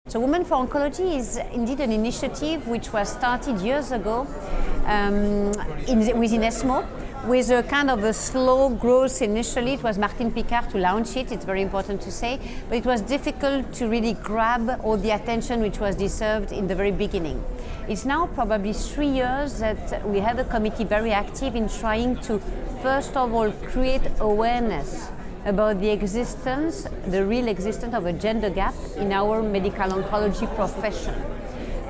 So Women for Oncology is indeed an initiative which was started years ago within ESMO, with a kind of a slow growth initially. It was Martine Picard to launch it, it's very important to say, but it was difficult to really grab all the attention which was deserved in the very beginning. It's now probably 3 years that we have a committee very active in trying to, first of all, create awareness about the real existence of a gender gap in our medical oncology profession.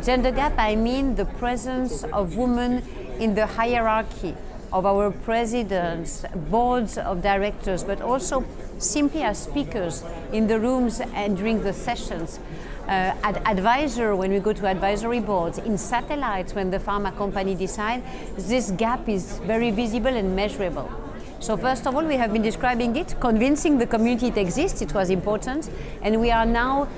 Gender gap, I mean the presence of women in the hierarchy of our presidents, boards of directors, but also simply as speakers in the rooms and during the sessions, advisor when we go to advisory boards, in satellites when the pharma company decide. This gap is very visible and measurable. So first of all, we have been describing it, convincing the community it exists, it was important, and we are now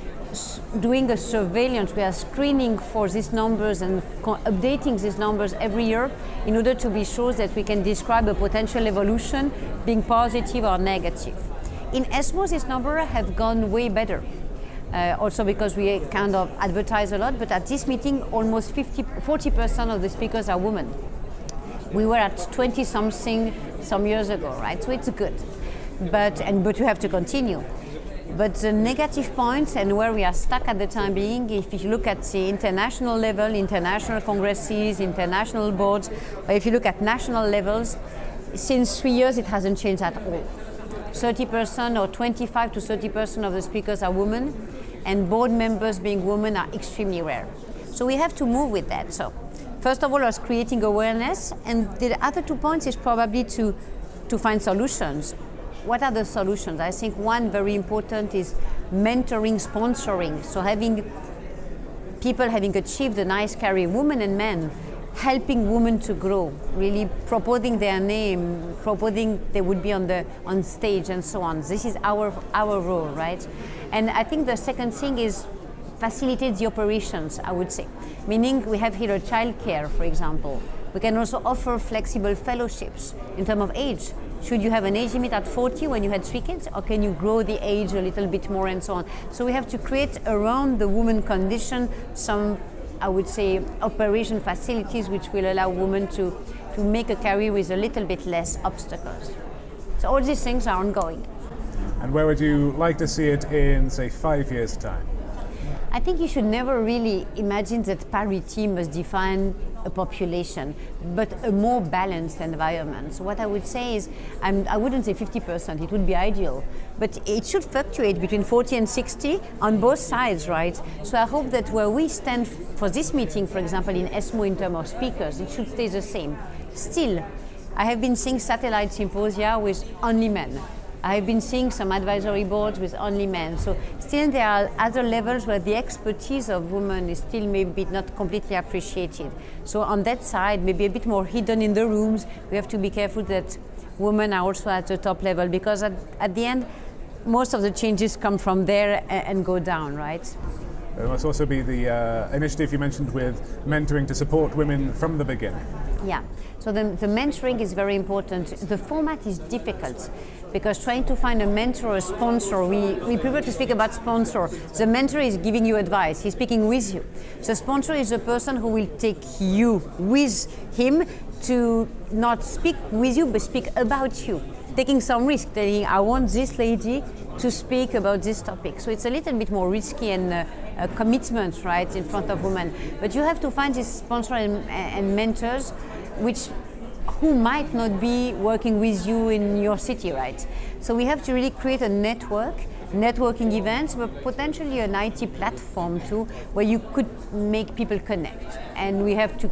doing a surveillance. We are screening for these numbers and updating these numbers every year in order to be sure that we can describe a potential evolution being positive or negative. In ESMO, this number have gone way better. Also because we kind of advertise a lot, but at this meeting, almost 40% of the speakers are women. We were at 20-something some years ago, right? So it's good, but we have to continue. But the negative points and where we are stuck at the time being, if you look at the international level, international congresses, international boards, or if you look at national levels, since 3 years it hasn't changed at all. 30% or 25 to 30% of the speakers are women, and board members being women are extremely rare. So we have to move with that. So first of all, was creating awareness, and the other 2 points is probably to find solutions. What are the solutions? I think one very important is mentoring, sponsoring. So having people having achieved a nice career, women and men, helping women to grow, really proposing their name, proposing they would be on stage and so on. This is our role, right? And I think the second thing is facilitate the operations, I would say. Meaning we have here a childcare, for example. We can also offer flexible fellowships in terms of age. Should you have an age limit at 40 when you had 3 kids, or can you grow the age a little bit more and so on? So we have to create around the woman condition some, I would say, operation facilities which will allow women to make a career with a little bit less obstacles. So all these things are ongoing. And where would you like to see it in, say, 5 years' time? I think you should never really imagine that parity must define a population, but a more balanced environment. So what I would say is, I wouldn't say 50%, it would be ideal, but it should fluctuate between 40 and 60 on both sides, right? So I hope that where we stand for this meeting, for example, in ESMO in terms of speakers, it should stay the same. Still, I have been seeing satellite symposia with only men. I have been seeing some advisory boards with only men. So still there are other levels where the expertise of women is still maybe not completely appreciated. So on that side, maybe a bit more hidden in the rooms. We have to be careful that women are also at the top level, because at the end, most of the changes come from there and go down, right? There must also be the initiative you mentioned with mentoring to support women from the beginning. Yeah, so the mentoring is very important. The format is difficult because trying to find a mentor or a sponsor, we prefer to speak about sponsor. The mentor is giving you advice, he's speaking with you. The sponsor is a person who will take you with him to not speak with you, but speak about you. Taking some risk, telling, I want this lady to speak about this topic. So it's a little bit more risky and a commitment, right, in front of women. But you have to find this sponsor and mentors who might not be working with you in your city, right? So we have to really create a networking events, but potentially an IT platform too, where you could make people connect. And we have to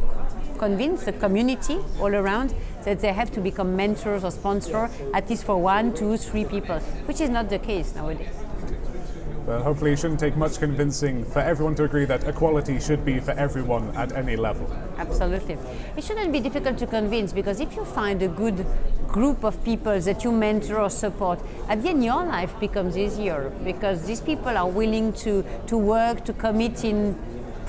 convince the community all around that they have to become mentors or sponsors, at least for 1, 2, 3 people, which is not the case nowadays. Well, hopefully it shouldn't take much convincing for everyone to agree that equality should be for everyone at any level. Absolutely. It shouldn't be difficult to convince, because if you find a good group of people that you mentor or support, at the end your life becomes easier, because these people are willing to work, to commit in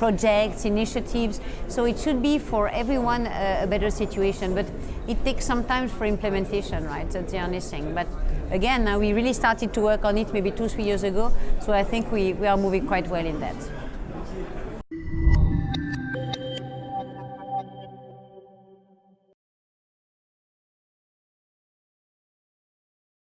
projects, initiatives. So it should be for everyone a better situation, but it takes some time for implementation, right? That's the only thing. But again, we really started to work on it maybe 2-3 years ago, so I think we are moving quite well in that.